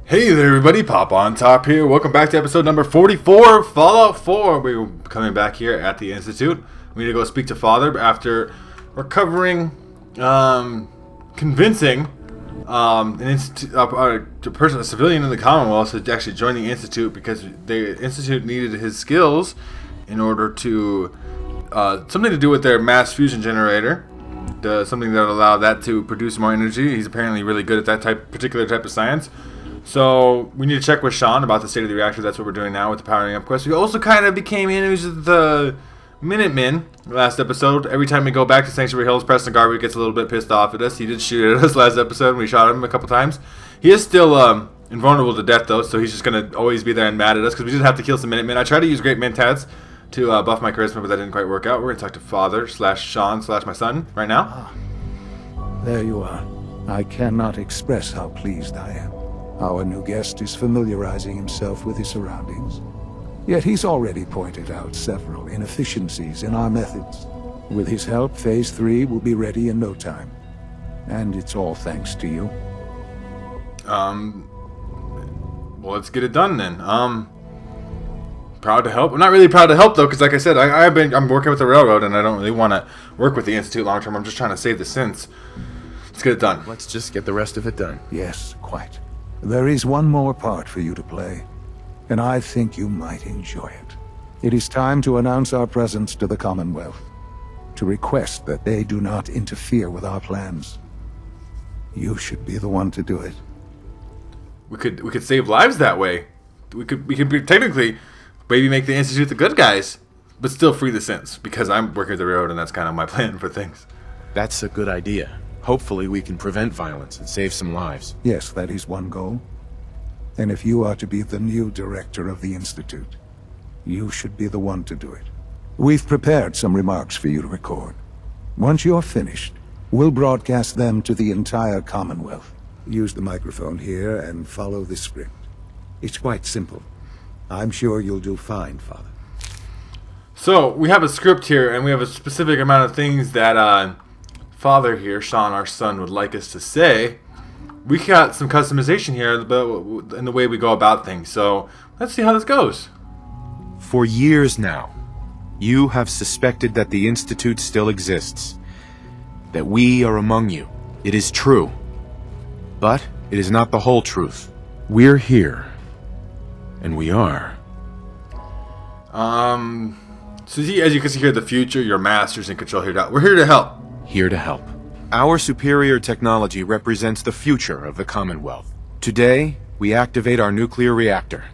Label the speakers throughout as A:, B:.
A: Hey there everybody, PoponTop here. Welcome back to episode number 44, Fallout 4. We're coming back here at the Institute. We need to go speak to Father after recovering, convincing a civilian in the Commonwealth to actually join the Institute because the Institute needed his skills in order to, something to do with their mass fusion generator. Something that would allow that to produce more energy. He's apparently really good at that particular type of science. So we need to check with Sean about the state of the reactor. That's what we're doing now with the powering up quest. We also kind of became enemies with the Minutemen last episode. Every time we go back to Sanctuary Hills, Preston Garvey gets a little bit pissed off at us. He did shoot at us last episode, and we shot him a couple times. He is still invulnerable to death, though, so he's just going to always be there and mad at us because we did have to kill some Minutemen. I tried to use Great Mentats to buff my charisma, but that didn't quite work out. We're going to talk to Father / Sean / my son right now.
B: There you are. I cannot express how pleased I am. Our new guest is familiarizing himself with his surroundings. Yet he's already pointed out several inefficiencies in our methods. With his help, Phase 3 will be ready in no time. And it's all thanks to you.
A: Well, let's get it done then. Proud to help. I'm not really proud to help though, because like I said, I'm working with the railroad, and I don't really want to work with the Institute long term. I'm just trying to save the synths. Let's get it done.
C: Let's just get the rest of it done.
B: Yes, quite. There is one more part for you to play, and I think you might enjoy it. It is time to announce our presence to the Commonwealth, to request that they do not interfere with our plans. You should be the one to do it.
A: We could save lives that way. We could technically maybe make the Institute the good guys, but still free the synths, because I'm working with the railroad, and that's kind of my plan for things.
C: That's a good idea. Hopefully we can prevent violence and save some lives.
B: Yes, that is one goal. And if you are to be the new director of the Institute, you should be the one to do it. We've prepared some remarks for you to record. Once you're finished, we'll broadcast them to the entire Commonwealth. Use the microphone here and follow the script. It's quite simple. I'm sure you'll do fine, Father.
A: So, we have a script here, and we have a specific amount of things that Father here, Sean, our son, would like us to say. We got some customization here in the way we go about things, so let's see how this goes.
C: For years now, you have suspected that the Institute still exists, that we are among you. It is true, but it is not the whole truth. We're here, and we are.
A: So as you can see here, the future, your master's in control here. We're here to help.
C: Here to help. Our superior technology represents the future of the Commonwealth. Today, we activate our nuclear reactor,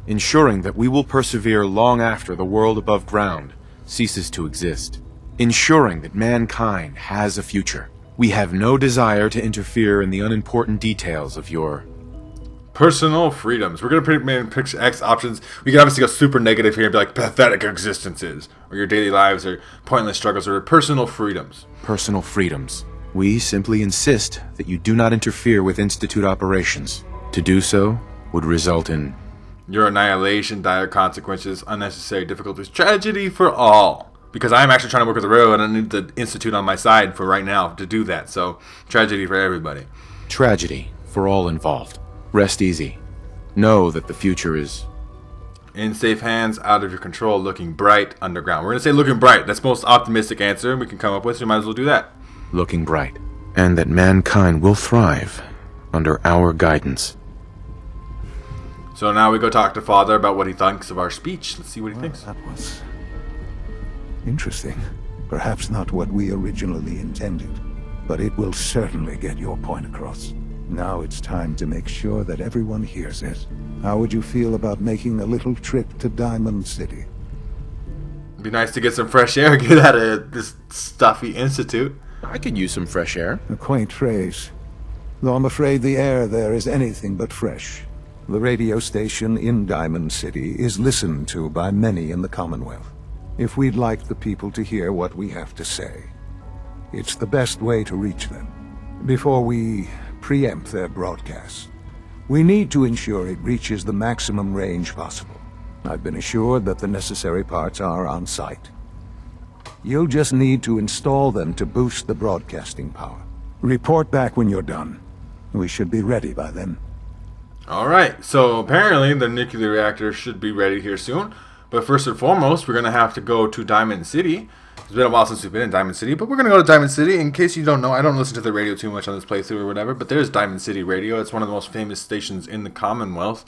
C: ensuring that we will persevere long after the world above ground ceases to exist. Ensuring that mankind has a future. We have no desire to interfere in the unimportant details of your
A: personal freedoms. We're going to pick X options. We can obviously go super negative here and be like pathetic existences, or your daily lives, or pointless struggles, or personal freedoms.
C: Personal freedoms. We simply insist that you do not interfere with Institute operations. To do so would result in
A: your annihilation, dire consequences, unnecessary difficulties, tragedy for all. Because I'm actually trying to work with the railroad, and I need the Institute on my side for right now to do that. So, tragedy for everybody.
C: Tragedy for all involved. Rest easy. Know that the future is
A: in safe hands, out of your control, looking bright underground. We're going to say looking bright. That's the most optimistic answer we can come up with, so we might as well do that.
C: Looking bright. And that mankind will thrive under our guidance.
A: So now we go talk to Father about what he thinks of our speech. Let's see what he thinks.
B: That was interesting. Perhaps not what we originally intended, but it will certainly get your point across. Now it's time to make sure that everyone hears it. How would you feel about making a little trip to Diamond City?
A: It'd be nice to get some fresh air, get out of this stuffy Institute.
C: I could use some fresh air.
B: A quaint phrase, though I'm afraid the air there is anything but fresh. The radio station in Diamond City is listened to by many in the Commonwealth. If we'd like the people to hear what we have to say, it's the best way to reach them. Before we preempt their broadcast, we need to ensure it reaches the maximum range possible. I've been assured that the necessary parts are on site. You'll just need to install them to boost the broadcasting power. Report back when you're done. We should be ready by then.
A: Alright, so apparently the nuclear reactor should be ready here soon. But first and foremost, we're going to have to go to Diamond City. It's been a while since we've been in Diamond City, but we're going to go to Diamond City. In case you don't know, I don't listen to the radio too much on this playthrough or whatever, but there's Diamond City Radio. It's one of the most famous stations in the Commonwealth.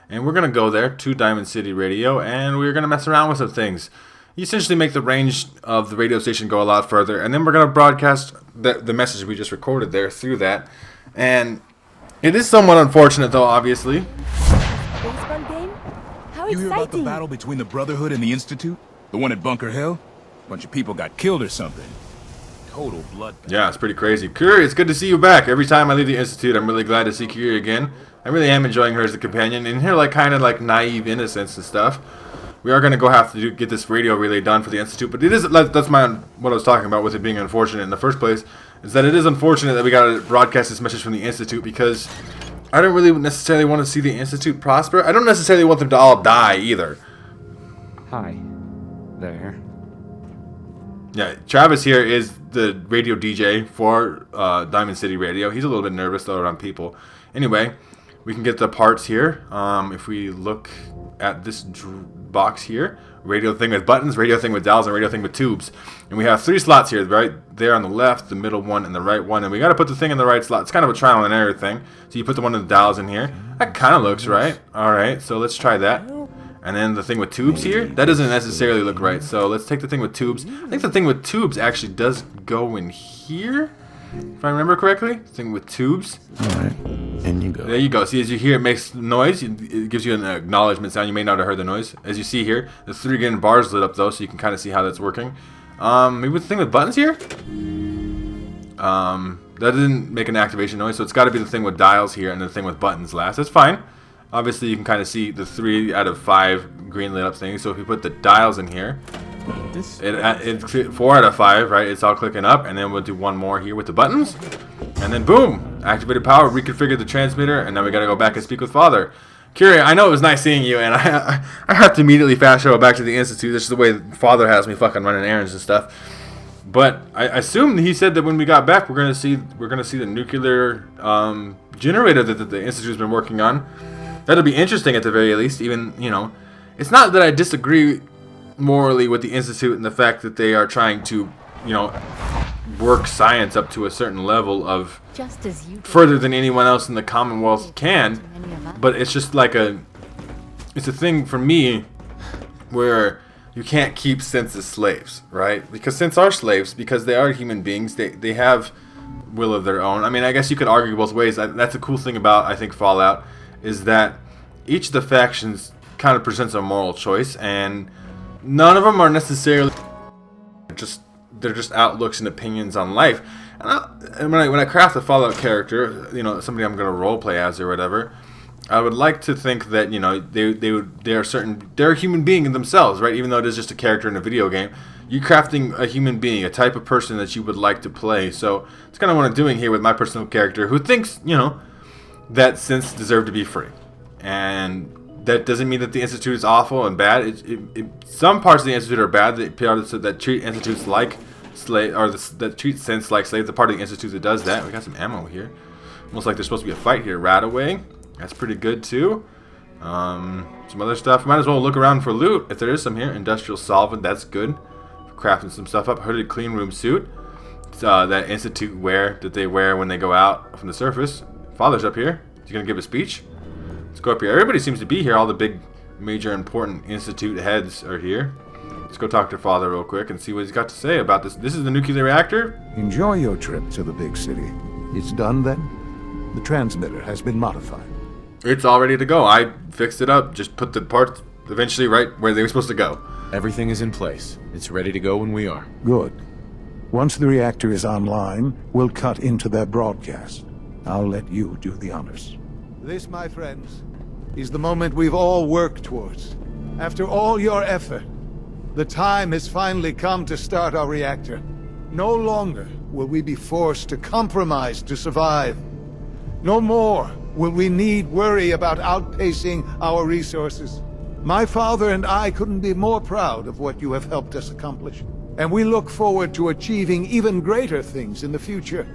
A: And we're going to go there to Diamond City Radio, and we're going to mess around with some things. You essentially make the range of the radio station go a lot further, and then we're going to broadcast the message we just recorded there through that. And it is somewhat unfortunate, though, obviously.
D: Baseball game? How
E: You hear about the
D: exciting!
E: battle between the Brotherhood and the Institute? The one at Bunker Hill? Bunch of people got killed or something. Total bloodbath.
A: Yeah, it's pretty crazy. Kuri, it's good to see you back. Every time I leave the Institute, I'm really glad to see Kuri again. I really am enjoying her as a companion, and her kind of naive innocence and stuff. We are going to have to get this radio relay done for the Institute, but it is what I was talking about with it being unfortunate in the first place, is that it is unfortunate that we got to broadcast this message from the Institute, because I don't really necessarily want to see the Institute prosper. I don't necessarily want them to all die either.
F: Hi. There.
A: Yeah, Travis here is the radio DJ for Diamond City Radio. He's a little bit nervous, though, around people. Anyway, we can get the parts here. If we look at this box here, radio thing with buttons, radio thing with dials, and radio thing with tubes. And we have 3 slots here, right there on the left, the middle one, and the right one. And we got to put the thing in the right slot. It's kind of a trial and error thing. So you put the one of the dials in here. That kind of looks right. All right, so let's try that. And then the thing with tubes here, that doesn't necessarily look right. So let's take the thing with tubes. I think the thing with tubes actually does go in here, if I remember correctly. The thing with tubes.
F: Alright. In you go.
A: There you go. See, as you hear, it makes noise. It gives you an acknowledgement sound. You may not have heard the noise. As you see here, the 3 green bars lit up, though, so you can kind of see how that's working. Maybe with the thing with buttons here? That didn't make an activation noise, so it's got to be the thing with dials here and the thing with buttons last. That's fine. Obviously, you can kind of see the 3 out of 5 green lit up things. So if we put the dials in here, it's 4 out of 5, right? It's all clicking up, and then we'll do one more here with the buttons, and then boom, activated power, reconfigured the transmitter, and now we got to go back and speak with Father. Curie, I know it was nice seeing you, and I have to immediately fast travel back to the Institute. This is the way Father has me fucking running errands and stuff. But I assume he said that when we got back, we're gonna see the nuclear generator that the Institute's been working on. That'll be interesting at the very least. Even, it's not that I disagree morally with the Institute and the fact that they are trying to, work science up to a certain level of
D: Just as you
A: further than anyone else in the Commonwealth can. But it's just it's a thing for me where you can't keep synths as slaves, right? Because synths are slaves because they are human beings. They have will of their own. I mean, I guess you could argue both ways. That's the cool thing about, I think, Fallout, is that each of the factions kind of presents a moral choice, and none of them are necessarily they're just outlooks and opinions on life. And when I craft a Fallout character, somebody I'm going to roleplay as or whatever, I would like to think that they're a human being in themselves, right? Even though it is just a character in a video game, you're crafting a human being, a type of person that you would like to play. So it's kind of what I'm doing here with my personal character, who thinks that synths deserve to be free, and that doesn't mean that the Institute is awful and bad. Some parts of the Institute are bad. That treat institutes like slave, or that treat synths like slaves. The part of the Institute that does that. We got some ammo here. Almost like there's supposed to be a fight here. Radaway. That's pretty good too. Some other stuff. Might as well look around for loot if there is some here. Industrial solvent. That's good. Crafting some stuff up. Hooded clean room suit. It's, that Institute wear that they wear when they go out from the surface. Father's up here. He's gonna give a speech. Let's go up here. Everybody seems to be here. All the big, major, important Institute heads are here. Let's go talk to Father real quick and see what he's got to say about this. This is the nuclear reactor.
B: Enjoy your trip to the big city. It's done then? The transmitter has been modified.
A: It's all ready to go. I fixed it up. Just put the parts eventually right where they were supposed to go.
C: Everything is in place. It's ready to go when we are.
B: Good. Once the reactor is online, we'll cut into their broadcast. I'll let you do the honors. This, my friends, is the moment we've all worked towards. After all your effort, the time has finally come to start our reactor. No longer will we be forced to compromise to survive. No more will we need worry about outpacing our resources. My father and I couldn't be more proud of what you have helped us accomplish, and we look forward to achieving even greater things in the future.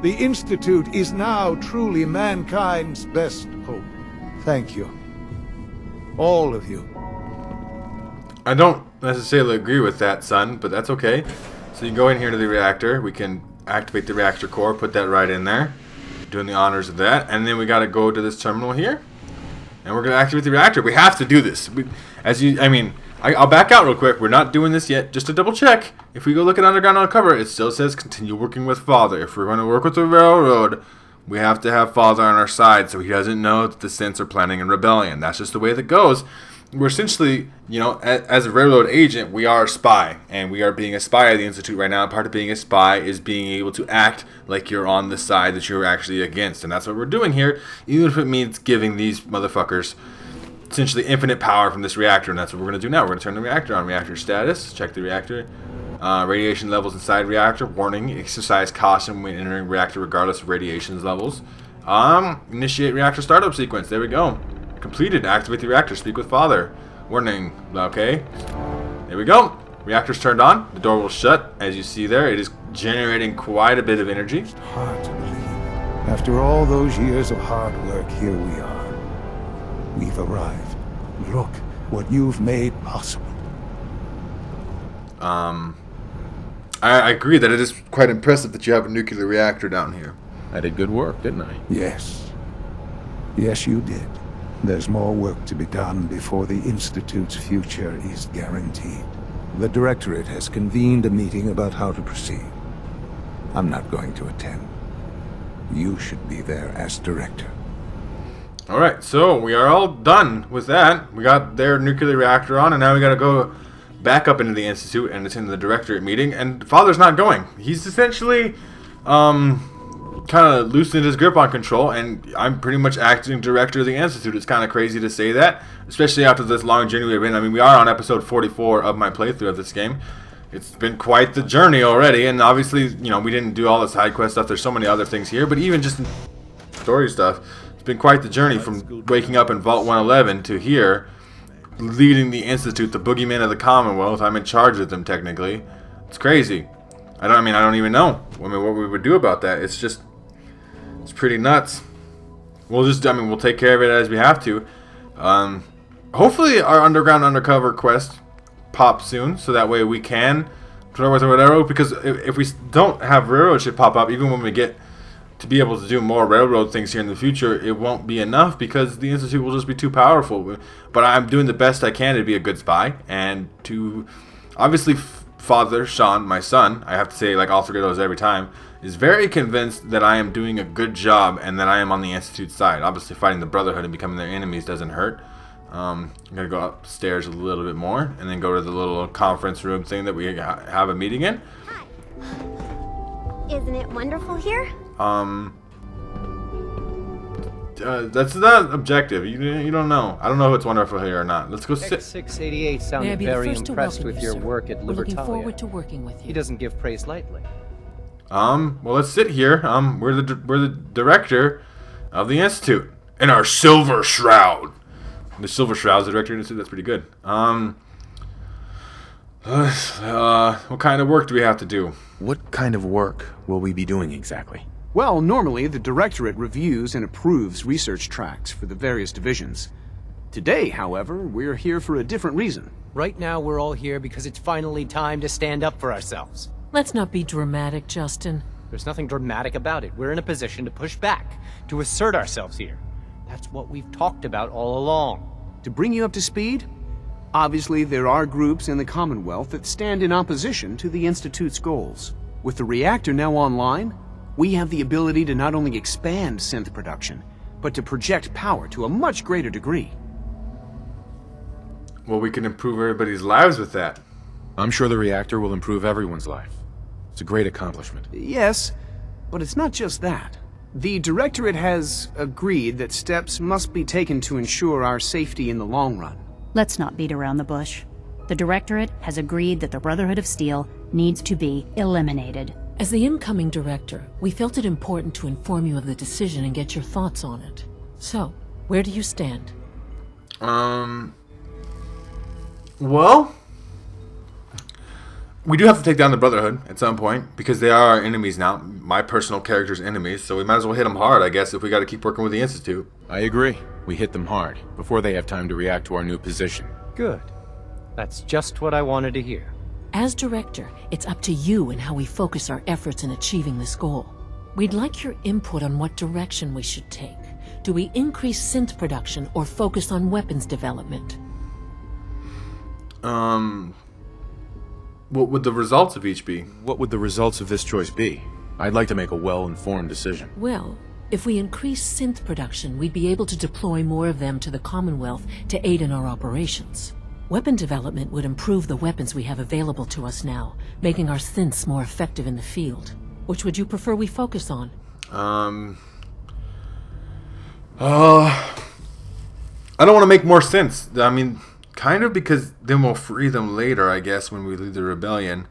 B: The Institute is now truly mankind's best hope. Thank you. All of you.
A: I don't necessarily agree with that, son, but that's okay. So you go in here to the reactor. We can activate the reactor core, put that right in there. Doing the honors of that. And then we got to go to this terminal here. And we're going to activate the reactor. We have to do this. I'll back out real quick. We're not doing this yet. Just to double check. If we go look at Underground Undercover, it still says continue working with Father. If we're going to work with the Railroad, we have to have Father on our side so he doesn't know that the Synths are planning a rebellion. That's just the way that goes. We're essentially, as a Railroad agent, we are a spy. And we are being a spy of the Institute right now. Part of being a spy is being able to act like you're on the side that you're actually against. And that's what we're doing here, even if it means giving these motherfuckers essentially infinite power from this reactor. And that's what we're going to do now. We're going to turn the reactor on. Reactor status. Check the reactor. Radiation levels inside reactor. Warning. Exercise caution when entering reactor regardless of radiation levels. Initiate reactor startup sequence. There we go. Completed. Activate the reactor. Speak with Father. Warning. Okay. There we go. Reactor's turned on. The door will shut. As you see there, it is generating quite a bit of energy.
B: It's hard to believe. After all those years of hard work, here we are. We've arrived. Look what you've made possible.
A: I agree that it is quite impressive that you have a nuclear reactor down here.
C: I did good work, didn't I?
B: Yes. Yes, you did. There's more work to be done before the Institute's future is guaranteed. The Directorate has convened a meeting about how to proceed. I'm not going to attend. You should be there as Director.
A: Alright, so we are all done with that. We got their nuclear reactor on, and now we gotta go back up into the Institute and attend the Directorate meeting, and Father's not going. He's essentially, kind of loosened his grip on control, and I'm pretty much acting director of the Institute. It's kind of crazy to say that, especially after this long journey we've been. I mean, we are on episode 44 of my playthrough of this game. It's been quite the journey already, and obviously, we didn't do all the side quest stuff. There's so many other things here, but even just story stuff, it's been quite the journey from waking up in Vault 111 to here, leading the Institute, the boogeyman of the Commonwealth. I'm in charge of them, technically. It's crazy. I don't even know. What we would do about that. It's pretty nuts. We'll take care of it as we have to. Hopefully our Underground Undercover quest pops soon, so that way we can start with Railroad, because if we don't have Railroad shit pop up, even when we get to be able to do more Railroad things here in the future, it won't be enough, because the Institute will just be too powerful. But I'm doing the best I can to be a good spy, and to obviously Father Sean, my son, I have to say all three of those every time, is very convinced that I am doing a good job and that I am on the Institute's side. Obviously, fighting the Brotherhood and becoming their enemies doesn't hurt. I'm going to go upstairs a little bit more and then go to the little conference room thing that we have a meeting in.
G: Hi. Isn't it wonderful here?
A: That's not objective. You don't know. I don't know if it's wonderful here or not. Let's go sit.
H: X688 sounded
I: May I be the
H: very
I: first to
H: impressed
I: welcome
H: with
I: you,
H: your
I: sir.
H: work at
I: We're looking
H: Libertalia.
I: forward to working with
H: He
I: you.
H: doesn't give praise lightly.
A: Well, let's sit here. We're the director of the Institute in our silver shroud. The silver shroud's the director of the Institute. That's pretty good. What kind of work do we have to do?
C: What kind of work will we be doing exactly?
J: Well, normally the Directorate reviews and approves research tracks for the various divisions. Today, however, we're here for a different reason.
H: Right now, we're all here because it's finally time to stand up for ourselves.
I: Let's not be dramatic, Justin.
H: There's nothing dramatic about it. We're in a position to push back, to assert ourselves here. That's what we've talked about all along.
J: To bring you up to speed, obviously there are groups in the Commonwealth that stand in opposition to the Institute's goals. With the reactor now online, we have the ability to not only expand synth production, but to project power to a much greater degree.
A: Well, we can improve everybody's lives with that.
C: I'm sure the reactor will improve everyone's life. It's a great accomplishment.
J: Yes, but it's not just that. The Directorate has agreed that steps must be taken to ensure our safety in the long run.
K: Let's not beat around the bush. The Directorate has agreed that the Brotherhood of Steel needs to be eliminated.
I: As the incoming director, we felt it important to inform you of the decision and get your thoughts on it. So, where do you stand?
A: Well, we do have to take down the Brotherhood at some point because they are our enemies now. My personal character's enemies, so we might as well hit them hard, I guess, if we got to keep working with the Institute.
C: I agree. We hit them hard, before they have time to react to our new position.
H: Good. That's just what I wanted to hear.
I: As director, it's up to you and how we focus our efforts in achieving this goal. We'd like your input on what direction we should take. Do we increase synth production or focus on weapons development?
A: What would the results of each be?
C: What would the results of this choice be? I'd like to make a well-informed decision.
I: Well, if we increase synth production, we'd be able to deploy more of them to the Commonwealth to aid in our operations. Weapon development would improve the weapons we have available to us now, making our synths more effective in the field. Which would you prefer we focus on?
A: I don't want to make more synths. I mean, kind of, because then we'll free them later, I guess, when we leave the rebellion.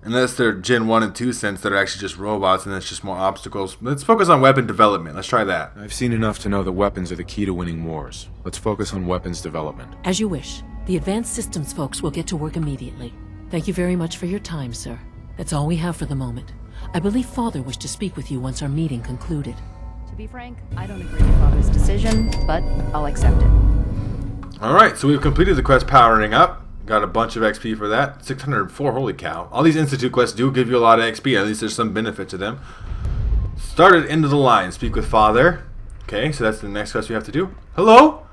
A: Unless they're Gen 1 and 2 synths that are actually just robots and it's just more obstacles. Let's focus on weapon development. Let's try that.
C: I've seen enough to know that weapons are the key to winning wars. Let's focus on weapons development.
I: As you wish. The advanced systems folks will get to work immediately. Thank you very much for your time, sir. That's all we have for the moment. I believe Father wished to speak with you once our meeting concluded.
K: To be frank, I don't agree with Father's decision, but I'll accept it.
A: Alright, so we've completed the quest Powering Up. Got a bunch of XP for that. 604, holy cow. All these Institute quests do give you a lot of XP. At least there's some benefit to them. Started into the line. Speak with Father. Okay, so that's the next quest we have to do. Hello?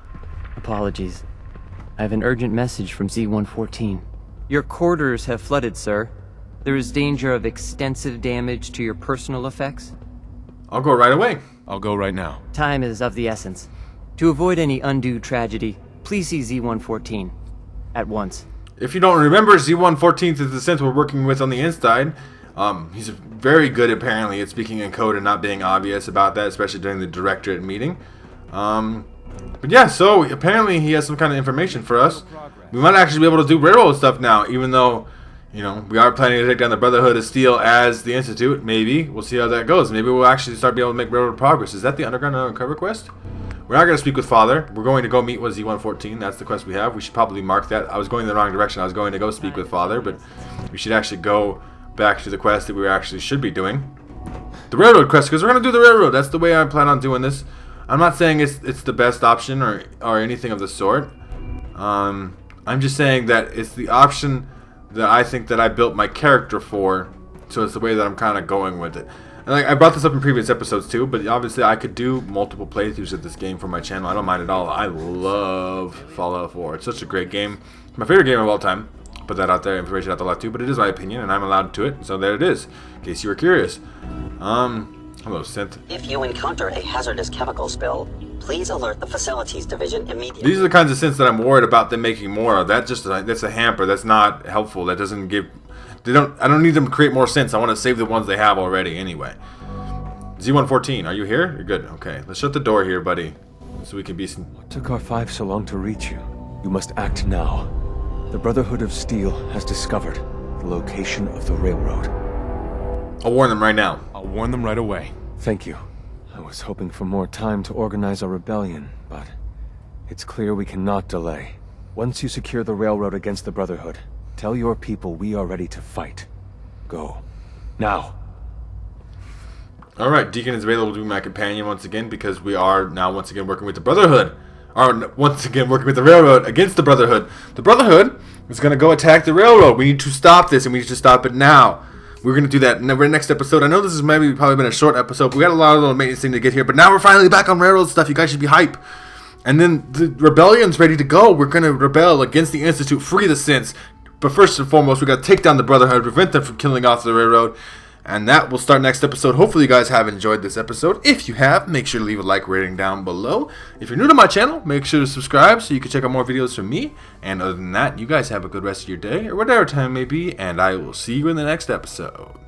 L: Apologies. I have an urgent message from Z-114. Your quarters have flooded, sir. There is danger of extensive damage to your personal effects.
A: I'll go right away.
C: I'll go right now.
L: Time is of the essence. To avoid any undue tragedy, please see Z-114. At once.
A: If you don't remember, Z-114 is the synth we're working with on the inside. He's very good, apparently, at speaking in code and not being obvious about that, especially during the directorate meeting. But yeah, so apparently he has some kind of information for us. We might actually be able to do railroad stuff now, even though, you know, we are planning to take down the Brotherhood of Steel as the Institute. Maybe. We'll see how that goes. Maybe we'll actually start being able to make railroad progress. Is that the Underground Undercover quest? We're not going to speak with Father. We're going to go meet with Z-114. That's the quest we have. We should probably mark that. I was going in the wrong direction. I was going to go speak with Father, but we should actually go back to the quest that we actually should be doing. The railroad quest, because we're going to do the railroad. That's the way I plan on doing this. I'm not saying it's the best option or anything of the sort. I'm just saying that it's the option that I think that I built my character for. So it's the way that I'm kind of going with it. And like, I brought this up in previous episodes too, but obviously I could do multiple playthroughs of this game for my channel. I don't mind at all. I love Fallout 4. It's such a great game. It's my favorite game of all time. Put that out there, information out there a lot too, but it is my opinion and I'm allowed to it. So there it is, in case you were curious. Hello, Synth.
M: If you encounter a hazardous chemical spill, please alert the facilities division immediately.
A: These are the kinds of synths that I'm worried about them making more of. That's a hamper. That's not helpful. That doesn't give. I don't need them to create more synths. I want to save the ones they have already anyway. Z-114, are you here? You're good. Okay, let's shut the door here, buddy, so we can be.
F: What took R5 so long to reach you? You must act now. The Brotherhood of Steel has discovered the location of the railroad.
A: I'll warn them right now.
C: I'll warn them right away.
F: Thank you. I was hoping for more time to organize a rebellion, but it's clear we cannot delay. Once you secure the railroad against the Brotherhood, tell your people we are ready to fight. Go. Now.
A: Alright, Deacon is available to be my companion once again because we are now once again working with the Brotherhood. Or once again working with the railroad against the Brotherhood. The Brotherhood is going to go attack the railroad. We need to stop this and we need to stop it now. We're going to do that in the next episode. I know this has probably been a short episode, but we got a lot of little maintenance thing to get here. But now we're finally back on railroad stuff. You guys should be hype. And then the rebellion's ready to go. We're going to rebel against the Institute, free the synths. But first and foremost, we got to take down the Brotherhood, prevent them from killing off the railroad. And that will start next episode. Hopefully you guys have enjoyed this episode. If you have, make sure to leave a like rating down below. If you're new to my channel, make sure to subscribe so you can check out more videos from me. And other than that, you guys have a good rest of your day, or whatever time it may be, and I will see you in the next episode.